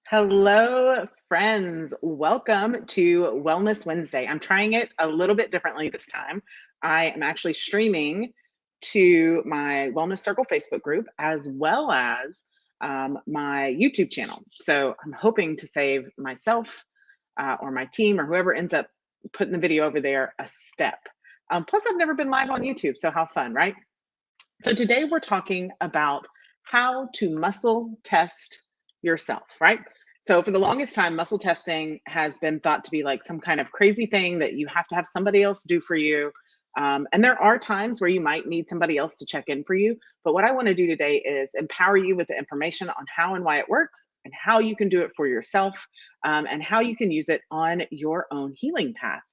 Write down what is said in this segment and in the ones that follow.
Hello, friends. Welcome to Wellness Wednesday. I'm trying it a little bit differently this time. I am actually streaming to my Wellness Circle Facebook group as well as my YouTube channel. So I'm hoping to save myself or my team or whoever ends up putting the video over there a step. Plus, I've never been live on YouTube, so how fun, right? So today we're talking about how to muscle test yourself, right? So for the longest time, muscle testing has been thought to be like some kind of crazy thing that you have to have somebody else do for you. And there are times where you might need somebody else to check in for you. But what I want to do today is empower you with the information on how and why it works and how you can do it for yourself, and how you can use it on your own healing path,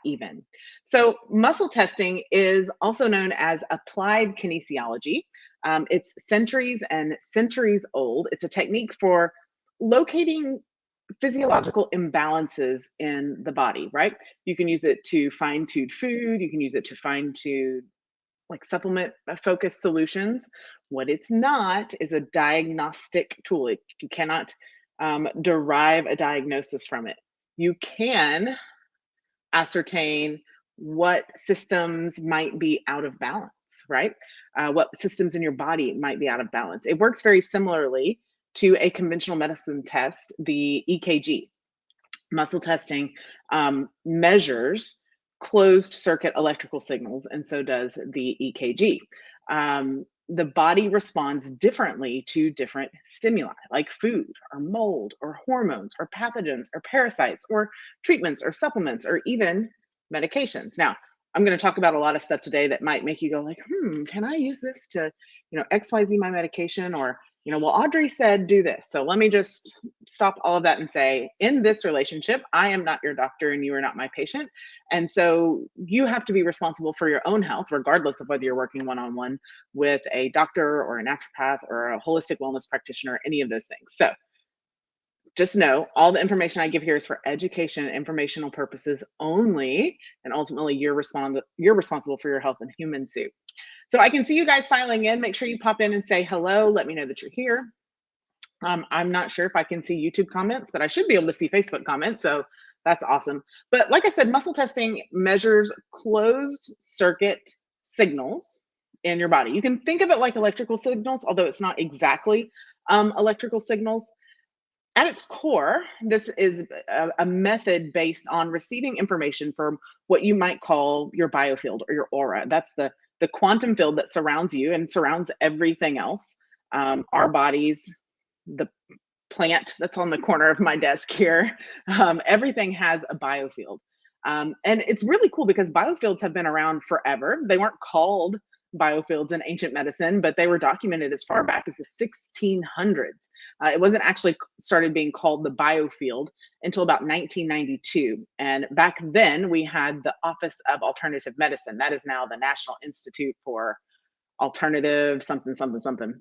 even. So, muscle testing is also known as applied kinesiology. It's centuries and centuries old. It's a technique for locating physiological imbalances in the body, right? You can use it to fine tune food, you can use it to fine tune like supplement focused solutions. What it's not is a diagnostic tool. You cannot derive a diagnosis from it. You can ascertain what systems might be out of balance, right? What systems in your body might be out of balance. It works very similarly to a conventional medicine test, the EKG. Muscle testing measures closed circuit electrical signals, and so does the EKG. The body responds differently to different stimuli like food or mold or hormones or pathogens or parasites or treatments or supplements or even medications. Now, I'm going to talk about a lot of stuff today that might make you go like, can I use this to, XYZ my medication? Or, well, Audrey said do this. So let me just stop all of that and say, in this relationship, I am not your doctor and you are not my patient. And so you have to be responsible for your own health, regardless of whether you're working one-on-one with a doctor or a naturopath or a holistic wellness practitioner, any of those things. So just know all the information I give here is for education and informational purposes only, and ultimately you're responsible for your health in human suit. So I can see you guys filing in. Make sure you pop in and say hello. Let me know that you're here. I'm not sure if I can see YouTube comments, but I should be able to see Facebook comments. So that's awesome. But like I said, muscle testing measures closed circuit signals in your body. You can think of it like electrical signals, although it's not exactly electrical signals. At its core, this is a method based on receiving information from what you might call your biofield or your aura. That's the quantum field that surrounds you and surrounds everything else. Our bodies, the plant that's on the corner of my desk here, everything has a biofield. And it's really cool because biofields have been around forever. They weren't called biofields in ancient medicine, but they were documented as far back as the 1600s. It wasn't actually started being called the biofield until about 1992. And back then we had the Office of Alternative Medicine. That is now the National Institute for Alternative something, something, something.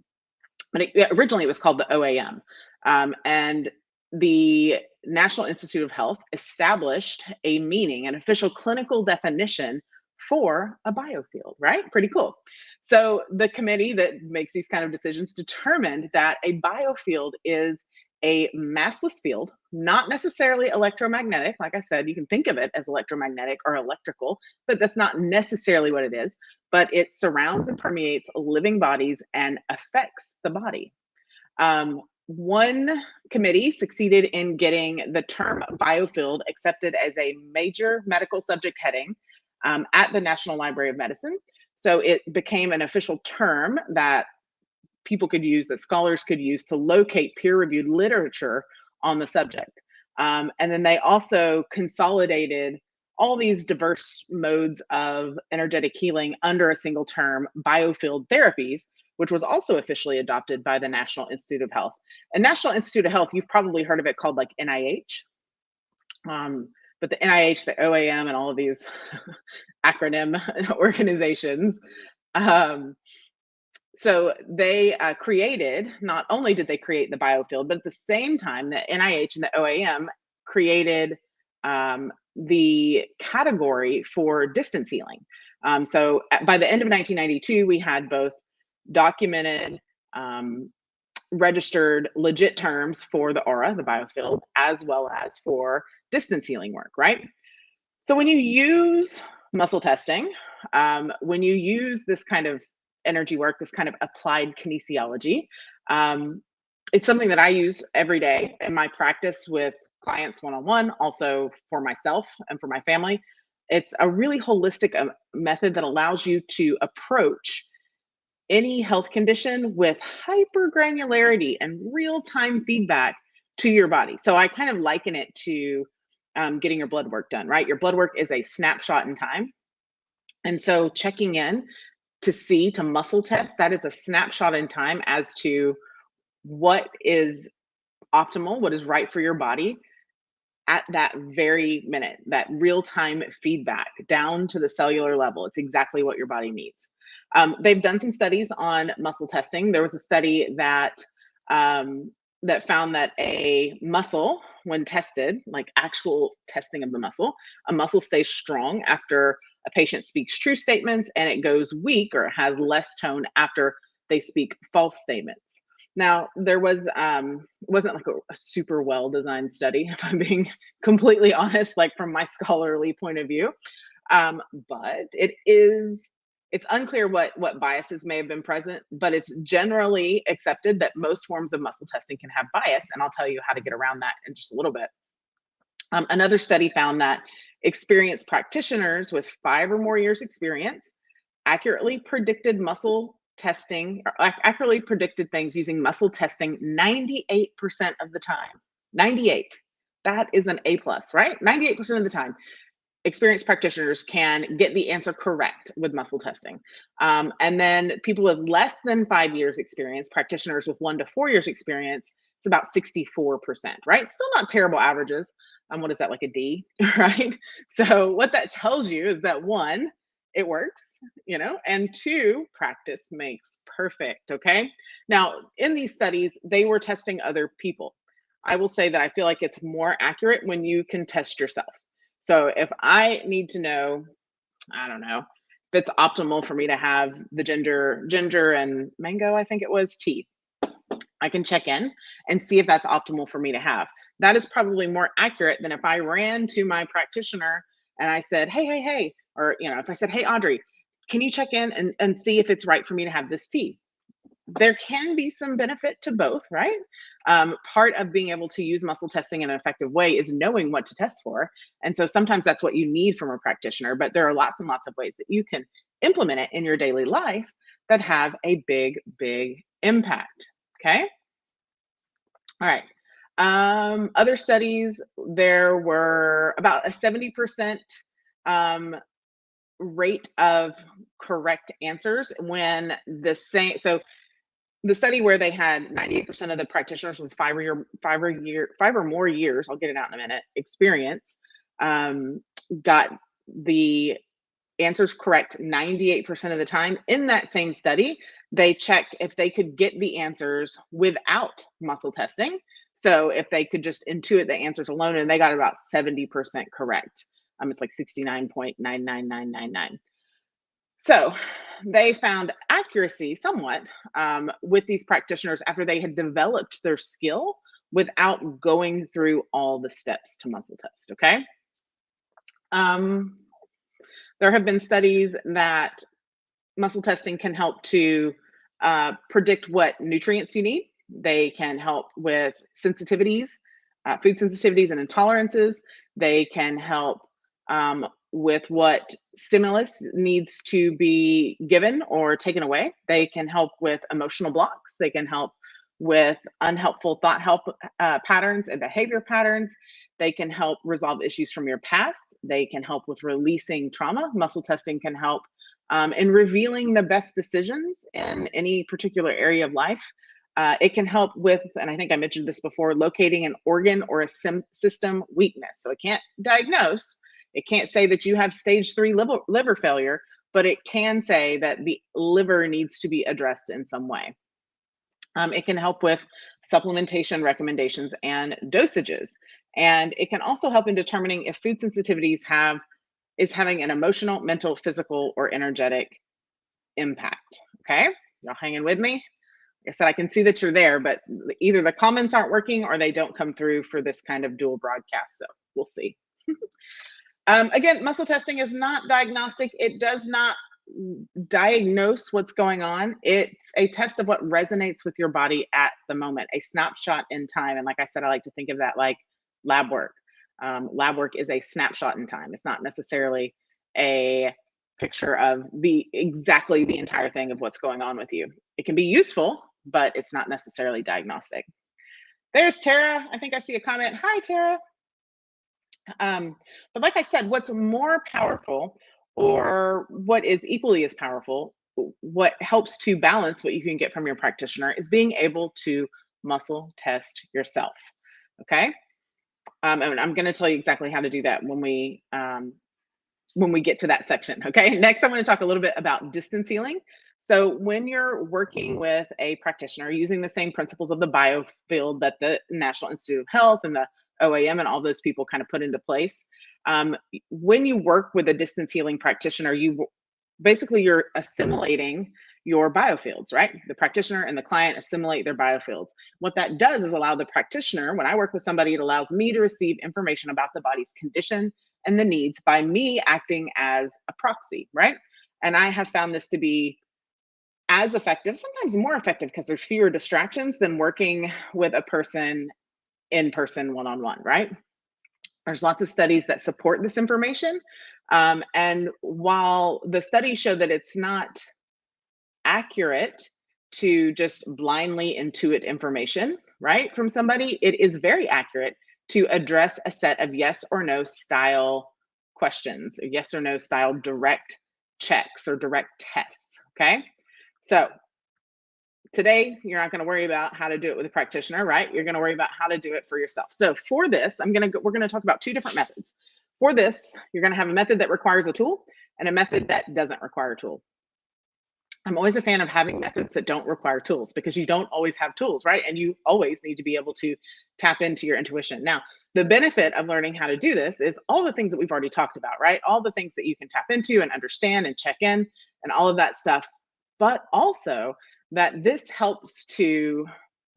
But originally it was called the OAM. And the National Institute of Health established a meaning, an official clinical definition for a biofield, right? Pretty cool. So the committee that makes these kind of decisions determined that a biofield is a massless field, not necessarily electromagnetic. Like I said, you can think of it as electromagnetic or electrical, but that's not necessarily what it is. But it surrounds and permeates living bodies and affects the body. One committee succeeded in getting the term biofield accepted as a major medical subject heading at the National Library of Medicine. So it became an official term that people could use, that scholars could use to locate peer-reviewed literature on the subject. And then they also consolidated all these diverse modes of energetic healing under a single term, biofield therapies, which was also officially adopted by the National Institute of Health. And National Institute of Health, you've probably heard of it called like NIH. But the NIH, the OAM, and all of these acronym organizations. So they created, not only did they create the biofield, but at the same time, the NIH and the OAM created the category for distance healing. So by the end of 1992, we had both documented registered legit terms for the aura, the biofield, as well as for distance healing work, right? So when you use muscle testing, when you use this kind of energy work, this kind of applied kinesiology, um, it's something that I use every day in my practice with clients one on one, also for myself and for my family. It's a really holistic method that allows you to approach any health condition with hypergranularity and real time feedback to your body. So I kind of liken it to getting your blood work done, right? Your blood work is a snapshot in time. And so checking in to muscle test, that is a snapshot in time as to what is optimal, what is right for your body at that very minute, that real time feedback down to the cellular level. It's exactly what your body needs. They've done some studies on muscle testing. There was a study um, that found that a muscle, when tested, like actual testing of the muscle, a muscle stays strong after a patient speaks true statements, and it goes weak or has less tone after they speak false statements. Now, there was wasn't like a super well designed study, if I'm being completely honest, like from my scholarly point of view. But it's unclear what biases may have been present, but it's generally accepted that most forms of muscle testing can have bias, and I'll tell you how to get around that in just a little bit. Another study found that experienced practitioners with 5 or more years experience accurately predicted muscle testing, or accurately predicted things using muscle testing 98% of the time. 98. That is an A plus, right? 98% of the time experienced practitioners can get the answer correct with muscle testing. And then people with less than 5 years experience, practitioners with 1 to 4 years experience, it's about 64%, right? Still not terrible averages. What is that, like a D, right? So what that tells you is that one, it works, and two, practice makes perfect, okay? Now, in these studies, they were testing other people. I will say that I feel like it's more accurate when you can test yourself. So if I need to know, I don't know, if it's optimal for me to have the ginger and mango, I think it was, tea, I can check in and see if that's optimal for me to have. That is probably more accurate than if I ran to my practitioner and I said, hey, or if I said, hey, Audrey, can you check in and see if it's right for me to have this tea? There can be some benefit to both, right? Part of being able to use muscle testing in an effective way is knowing what to test for. And so sometimes that's what you need from a practitioner, but there are lots and lots of ways that you can implement it in your daily life that have a big, big impact. Okay. All right. Other studies, there were about a 70% um, rate of correct answers when the same, so the study where they had 98% of the practitioners with 5 or more years, I'll get it out in a minute, experience, um, got the answers correct 98% of the time. In that same study, they checked if they could get the answers without muscle testing. So if they could just intuit the answers alone, and they got about 70% correct. It's like 69.99999. So they found accuracy somewhat with these practitioners after they had developed their skill without going through all the steps to muscle test. Okay. Um, there have been studies that muscle testing can help to predict what nutrients you need. They can help with sensitivities, food sensitivities and intolerances. They can help with what stimulus needs to be given or taken away. They can help with emotional blocks. They can help with unhelpful thought patterns and behavior patterns. They can help resolve issues from your past. They can help with releasing trauma. Muscle testing can help in revealing the best decisions in any particular area of life. It can help with, and I think I mentioned this before, locating an organ or a system weakness. So it can't diagnose, it can't say that you have stage 3 liver failure, but it can say that the liver needs to be addressed in some way. It can help with supplementation recommendations and dosages. And it can also help in determining if food sensitivities is having an emotional, mental, physical, or energetic impact. Okay, y'all hanging with me? I said, I can see that you're there, but either the comments aren't working or they don't come through for this kind of dual broadcast. So we'll see. Again, muscle testing is not diagnostic. It does not diagnose what's going on. It's a test of what resonates with your body at the moment, a snapshot in time. And like I said, I like to think of that like lab work. Lab work is a snapshot in time. It's not necessarily a picture of exactly the entire thing of what's going on with you. It can be useful, but it's not necessarily diagnostic. There's Tara. I think I see a comment. Hi, Tara. But like I said, what's more powerful, or what is equally as powerful, what helps to balance what you can get from your practitioner, is being able to muscle test yourself. Okay. And I'm going to tell you exactly how to do that when we get to that section. Okay. Next, I'm going to talk a little bit about distance healing. So when you're working with a practitioner using the same principles of the biofield that the National Institute of Health and the OAM and all those people kind of put into place, when you work with a distance healing practitioner, you're assimilating your biofields, right? The practitioner and the client assimilate their biofields. What that does is allow the practitioner, when I work with somebody, it allows me to receive information about the body's condition and the needs by me acting as a proxy, right? And I have found this to be as effective, sometimes more effective, because there's fewer distractions than working with a person in person, one-on-one, right? There's lots of studies that support this information. And while the studies show that it's not accurate to just blindly intuit information, right, from somebody, it is very accurate to address a set of yes or no style questions, or yes or no style direct checks or direct tests. Okay. So today, you're not going to worry about how to do it with a practitioner, right? You're going to worry about how to do it for yourself. So for this, we're going to talk about two different methods. For this, you're going to have a method that requires a tool and a method that doesn't require a tool. I'm always a fan of having methods that don't require tools, because you don't always have tools, right? And you always need to be able to tap into your intuition. Now, the benefit of learning how to do this is all the things that we've already talked about, right? All the things that you can tap into and understand and check in and all of that stuff. But also that this helps to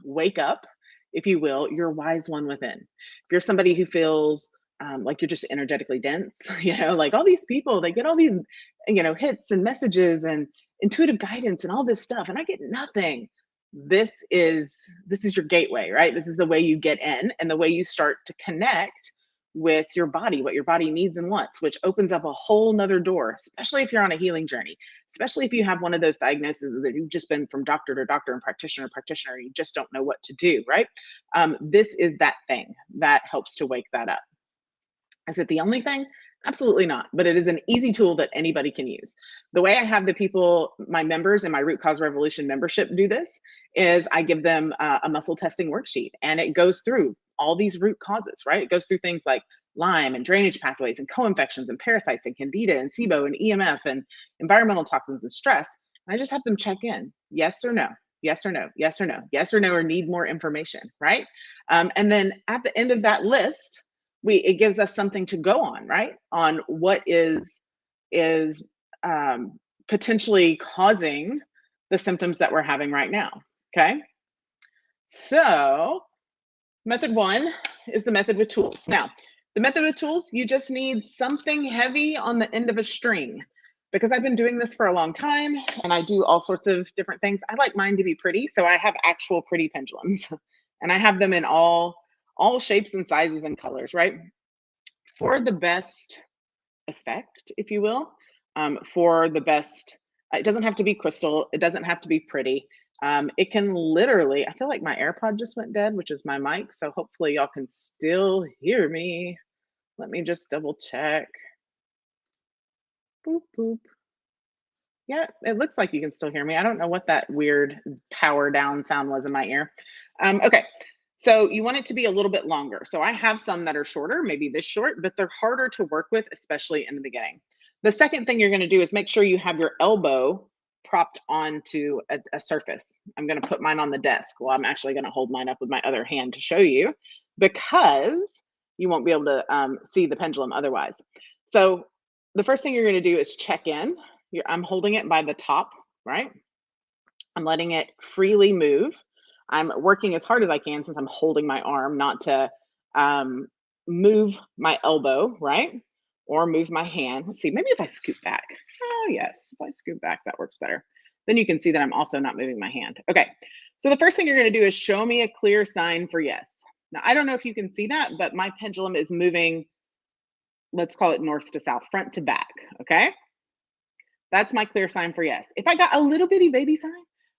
wake up, if you will, your wise one within. If you're somebody who feels like you're just energetically dense, like all these people, they get all these, hits and messages and intuitive guidance and all this stuff, and I get nothing. This is your gateway, right? This is the way you get in and the way you start to connect with your body, what your body needs and wants, which opens up a whole nother door, especially if you're on a healing journey, especially if you have one of those diagnoses that you've just been from doctor to doctor and practitioner to practitioner, you just don't know what to do, right? This is that thing that helps to wake that up. Is it the only thing? Absolutely not, but it is an easy tool that anybody can use. The way I have the people, my members in my Root Cause Revolution membership, do this is I give them a muscle testing worksheet, and it goes through all these root causes, right? It goes through things like Lyme and drainage pathways and co-infections and parasites and candida and SIBO and EMF and environmental toxins and stress. And I just have them check in, yes or no, yes or no, yes or no, yes or no, or need more information, right? And then at the end of that list, it gives us something to go on, right? On what is potentially causing the symptoms that we're having right now. Okay. So method one is the method with tools. Now, the method with tools, you just need something heavy on the end of a string. Because I've been doing this for a long time and I do all sorts of different things. I like mine to be pretty, so I have actual pretty pendulums, and I have them in all shapes and sizes and colors, right? For the best effect, if you will, for the best, it doesn't have to be crystal, it doesn't have to be pretty. It can literally, I feel like my AirPod just went dead, which is my mic, so hopefully y'all can still hear me. Let me just double check. Boop, boop. Yeah, it looks like you can still hear me. I don't know what that weird power down sound was in my ear. Okay, so you want it to be a little bit longer. So I have some that are shorter, maybe this short, but they're harder to work with, especially in the beginning. The second thing you're going to do is make sure you have your elbow propped onto a surface. I'm going to put mine on the desk. Well, I'm actually going to hold mine up with my other hand to show you, because you won't be able to see the pendulum otherwise. So the first thing you're going to do is check in. I'm holding it by the top, right? I'm letting it freely move. I'm working as hard as I can since I'm holding my arm not to um, move my elbow, right? Or move my hand. Let's see, maybe if I scoot back. Oh, yes, if I scoot back, that works better. Then you can see that I'm also not moving my hand. Okay, so the first thing you're going to do is show me a clear sign for yes. Now, I don't know if you can see that, but my pendulum is moving, let's call it north to south, front to back. Okay, that's my clear sign for yes. If I got a little bitty baby sign,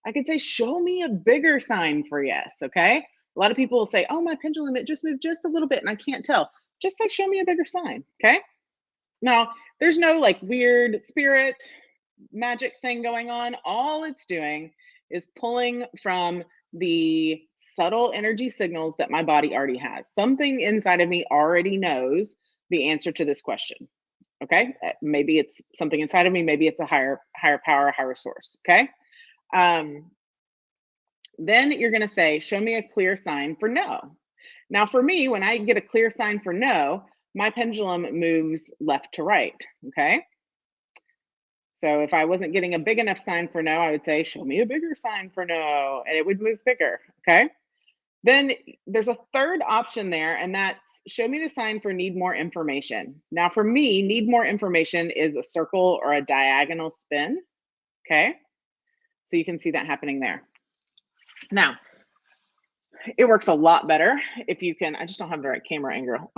I could say, show me a bigger sign for yes. Okay. A lot of people will say, oh, my pendulum, it just moved just a little bit and I can't tell. Just say, show me a bigger sign. Okay. Now, there's no like weird spirit magic thing going on. All it's doing is pulling from the subtle energy signals that my body already has. Something inside of me already knows the answer to this question. Okay, maybe it's something inside of me, maybe it's a higher power, higher source. Okay, um, then you're going to say, show me a clear sign for no. Now for me, when I get a clear sign for no, my pendulum moves left to right. Okay, so if I wasn't getting a big enough sign for no, I would say, show me a bigger sign for no, and it would move bigger. Okay, then there's a third option there, and that's show me the sign for need more information. Now, for me, need more information is a circle or a diagonal spin. Okay. So you can see that happening there. Now, it works a lot better if you can. I just don't have the right camera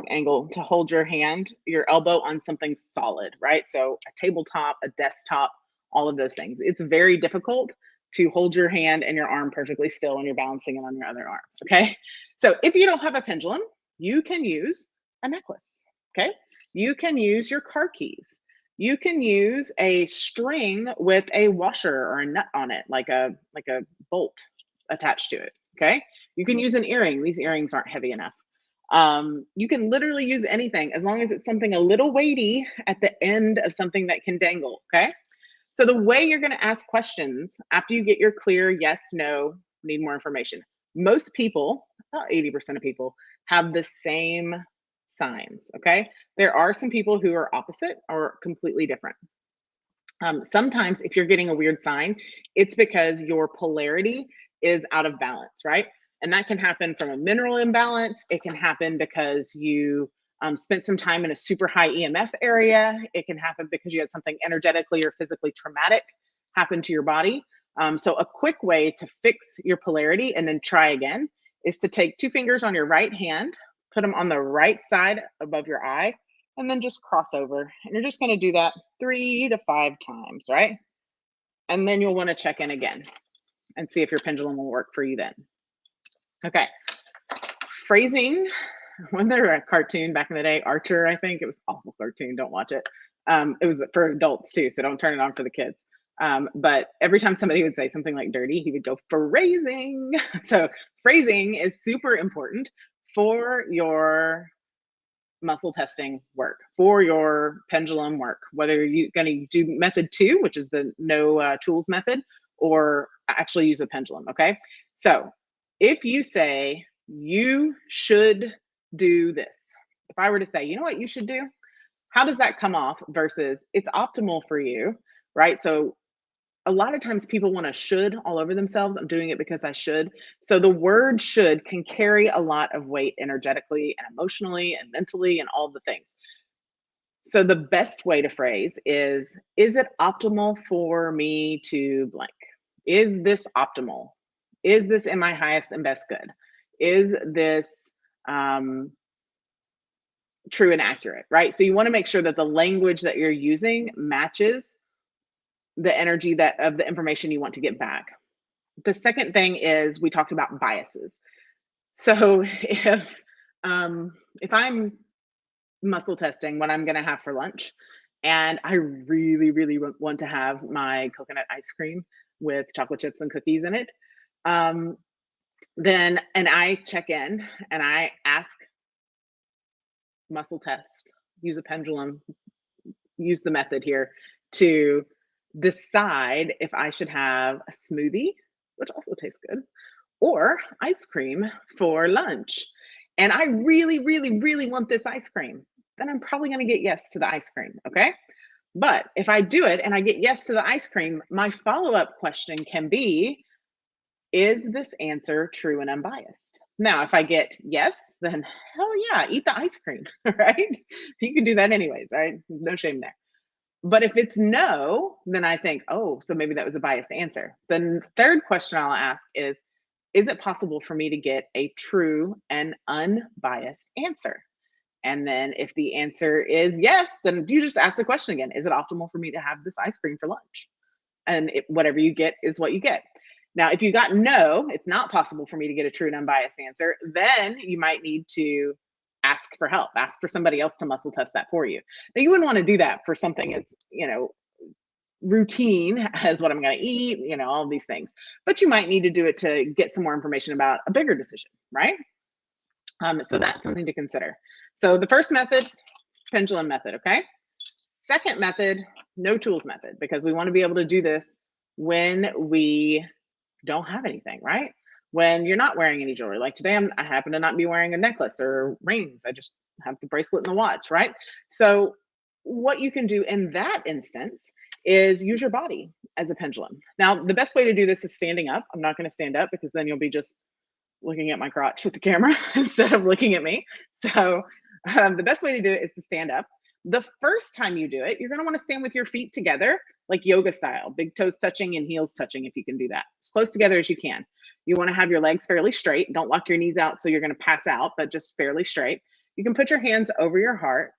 angle to hold your hand, your elbow on something solid, right? So a tabletop, a desktop, all of those things. It's very difficult to hold your hand and your arm perfectly still when you're balancing it on your other arm. Okay. So if you don't have a pendulum, you can use a necklace. Okay. You can use your car keys. You can use a string with a washer or a nut on it, like a bolt attached to it. Okay. You can use an earring. These earrings aren't heavy enough. You can literally use anything as long as it's something a little weighty at the end of something that can dangle. Okay. So the way you're going to ask questions after you get your clear yes, no, need more information. Most people, about 80% of people, have the same signs. Okay. There are some people who are opposite or completely different. Sometimes if you're getting a weird sign, it's because your polarity is out of balance, right? And that can happen from a mineral imbalance. It can happen because you spent some time in a super high EMF area. It can happen because you had something energetically or physically traumatic happen to your body. So a quick way to fix your polarity and then try again is to take two fingers on your right hand, put them on the right side above your eye, and then just cross over. And you're just going to do that 3 to 5 times, right? And then you'll want to check in again and see if your pendulum will work for you then. Okay. Phrasing. When there was a cartoon back in the day, Archer, I think it was an awful cartoon. Don't watch it. It was for adults too, so don't turn it on for the kids. But every time somebody would say something like dirty, he would go phrasing. So phrasing is super important for your muscle testing work, for your pendulum work, whether you're going to do method 2, which is the no tools method, or actually use a pendulum. Okay. So if you say you should do this, if I were to say, you know what you should do, how does that come off versus it's optimal for you, right? So a lot of times people want to should all over themselves. I'm doing it because I should. So the word should can carry a lot of weight energetically and emotionally and mentally and all the things. So the best way to phrase is it optimal for me to blank? Is this optimal? Is this in my highest and best good? Is this true and accurate, right? So you want to make sure that the language that you're using matches the energy that of the information you want to get back. The second thing is we talked about biases. So if I'm muscle testing what I'm going to have for lunch, and I really, really want to have my coconut ice cream with chocolate chips and cookies in it, then and I check in and I ask muscle test, use a pendulum, use the method here to decide if I should have a smoothie, which also tastes good, or ice cream for lunch. And I really, really, really want this ice cream, then I'm probably going to get yes to the ice cream. Okay. But if I do it and I get yes to the ice cream, my follow up question can be, Is this answer true and unbiased? Now, if I get yes, then hell yeah, eat the ice cream, right? You can do that anyways, right? No shame there. But if it's no, then I think, oh, so maybe that was a biased answer. The third question I'll ask is it possible for me to get a true and unbiased answer? And then if the answer is yes, then you just ask the question again. Is it optimal for me to have this ice cream for lunch? And whatever you get is what you get. Now, if you got no, it's not possible for me to get a true and unbiased answer, then you might need to ask for help, ask for somebody else to muscle test that for you. Now, you wouldn't want to do that for something as, routine as what I'm going to eat, all these things. But you might need to do it to get some more information about a bigger decision, right? So that's something to consider. So the first method, pendulum method, okay? Second method, no tools method, because we want to be able to do this when we don't have anything, right? When you're not wearing any jewelry. Like today, I happen to not be wearing a necklace or rings. I just have the bracelet and the watch, right? So what you can do in that instance is use your body as a pendulum. Now, the best way to do this is standing up. I'm not going to stand up because then you'll be just looking at my crotch with the camera instead of looking at me. So the best way to do it is to stand up. The first time you do it, you're going to want to stand with your feet together, like yoga style, big toes touching and heels touching, if you can do that. As close together as you can. You want to have your legs fairly straight. Don't lock your knees out so you're going to pass out, but just fairly straight. You can put your hands over your heart,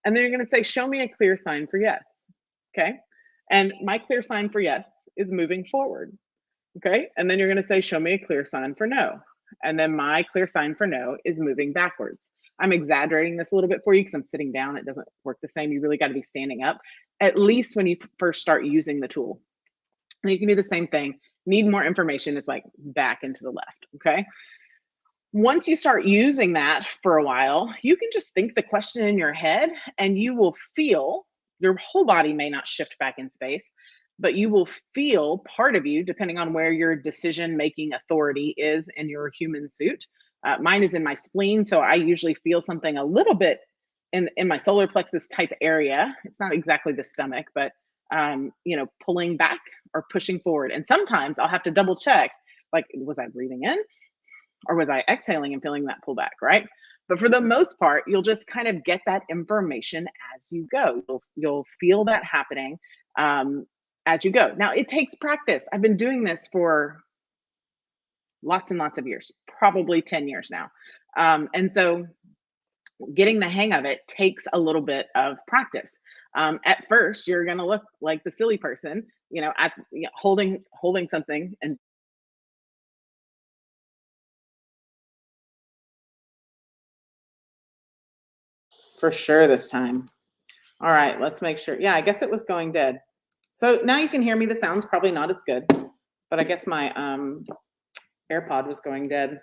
and then you're going to say, show me a clear sign for yes. Okay. And my clear sign for yes is moving forward. Okay. And then you're going to say, show me a clear sign for no. And then my clear sign for no is moving backwards. I'm exaggerating this a little bit for you because I'm sitting down. It doesn't work the same. You really got to be standing up, at least when you first start using the tool. And you can do the same thing. Need more information is like back and to the left. Okay. Once you start using that for a while, you can just think the question in your head and you will feel your whole body may not shift back in space, but you will feel part of you, depending on where your decision making authority is in your human suit. Mine is in my spleen, so I usually feel something a little bit in my solar plexus type area. It's not exactly the stomach, but pulling back or pushing forward. And sometimes I'll have to double check, like, was I breathing in or was I exhaling and feeling that pullback, right? But for the most part, you'll just kind of get that information as you go. You'll feel that happening as you go. Now, it takes practice. I've been doing this for lots and lots of years, probably 10 years now. And so getting the hang of it takes a little bit of practice. At first, you're going to look like the silly person, holding something and for sure this time. All right, let's make sure. Yeah, I guess it was going dead. So now you can hear me. The sound's probably not as good, but I guess my AirPod was going dead.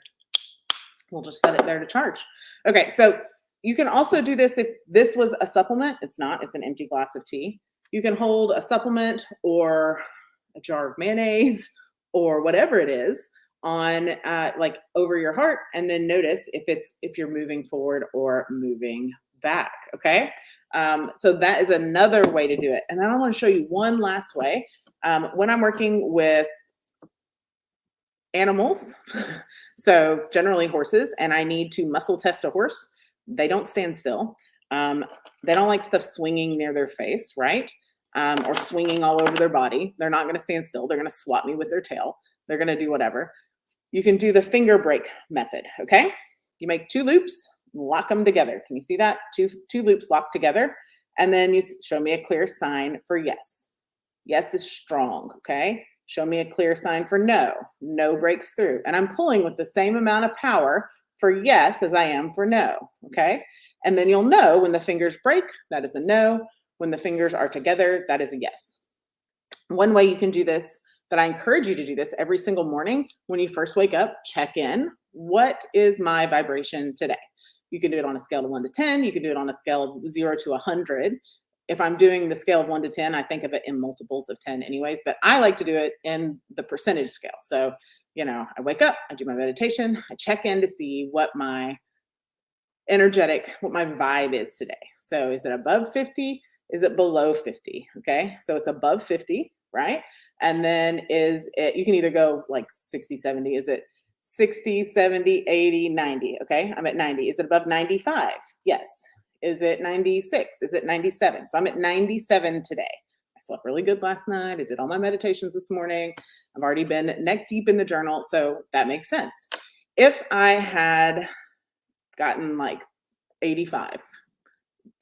We'll just set it there to charge. Okay, so you can also do this if this was a supplement. It's not, it's an empty glass of tea. You can hold a supplement or a jar of mayonnaise or whatever it is on like over your heart, and then notice if you're moving forward or moving back. Okay. So that is another way to do it. And then I want to show you one last way. When I'm working with animals, so generally horses, and I need to muscle test a horse, they don't stand still. They don't like stuff swinging near their face, right? Or swinging all over their body. They're not going to stand still. They're going to swat me with their tail. They're going to do whatever. You can do the finger break method. Okay. You make 2 loops, lock them together. Can you see that? Two loops locked together. And then you show me a clear sign for yes. Yes is strong. Okay. Show me a clear sign for no. No breaks through. And I'm pulling with the same amount of power for yes as I am for no. Okay. And then you'll know when the fingers break, that is a no. When the fingers are together, that is a yes. One way you can do this, that I encourage you to do this every single morning when you first wake up, check in. What is my vibration today? You can do it on a scale of 1 to 10. You can do it on a scale of 0 to 100. If I'm doing the scale of 1 to 10, I think of it in multiples of 10 anyways, but I like to do it in the percentage scale. So, I wake up, I do my meditation, I check in to see what my vibe is today. So is it above 50? Is it below 50? Okay. So it's above 50, right? And then is it, you can either go like 60, 70. Is it 60, 70, 80, 90? Okay, I'm at 90. Is it above 95? Yes. Is it 96? Is it 97? So I'm at 97 today. I slept really good last night. I did all my meditations this morning. I've already been neck deep in the journal, so that makes sense. If I had gotten like 85,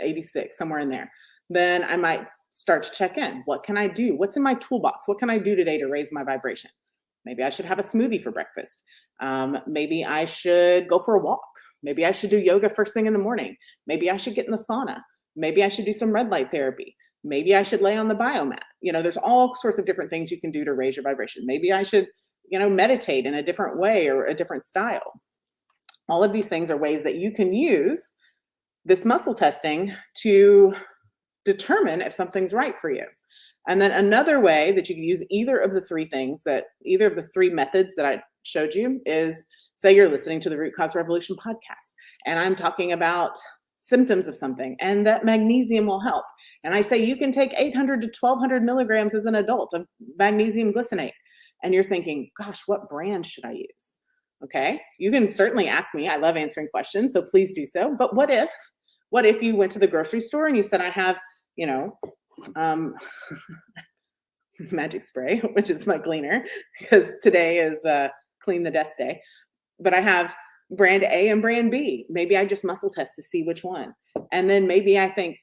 86, somewhere in there, then I might start to check in. What can I do? What's in my toolbox? What can I do today to raise my vibration? Maybe I should have a smoothie for breakfast. Maybe I should go for a walk. Maybe I should do yoga first thing in the morning. Maybe I should get in the sauna. Maybe I should do some red light therapy. Maybe I should lay on the biomat. There's all sorts of different things you can do to raise your vibration. Maybe I should, meditate in a different way or a different style. All of these things are ways that you can use this muscle testing to determine if something's right for you. And then another way that you can use either of the three methods that I showed you is, say you're listening to the Root Cause Revolution podcast, and I'm talking about symptoms of something and that magnesium will help. And I say you can take 800 to 1200 milligrams as an adult of magnesium glycinate. And you're thinking, gosh, what brand should I use? Okay, you can certainly ask me. I love answering questions, so please do so. But what if you went to the grocery store and you said, I have, magic spray, which is my cleaner, because today is clean the desk day. But I have brand A and brand B. Maybe I just muscle test to see which one. And then maybe I think,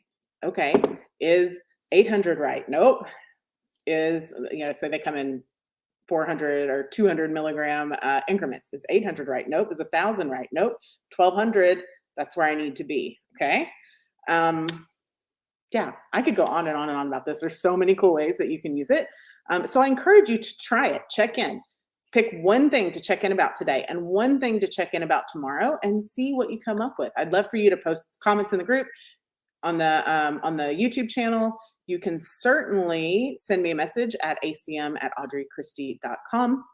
okay, is 800 right? Nope. Is, so they come in 400 or 200 milligram increments. Is 800 right? Nope. Is 1,000 right? Nope. 1,200, that's where I need to be. Okay. Yeah, I could go on and on and on about this. There's so many cool ways that you can use it. So I encourage you to try it. Check in. Pick one thing to check in about today and one thing to check in about tomorrow and see what you come up with. I'd love for you to post comments in the group on the YouTube channel. You can certainly send me a message at acm@audreychristie.com.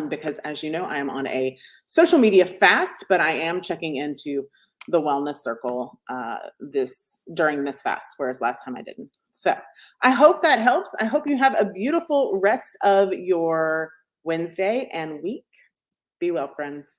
Because as you know, I am on a social media fast, but I am checking into the wellness circle during this fast, whereas last time I didn't. So I hope that helps. I hope you have a beautiful rest of your Wednesday and week. Be well, friends.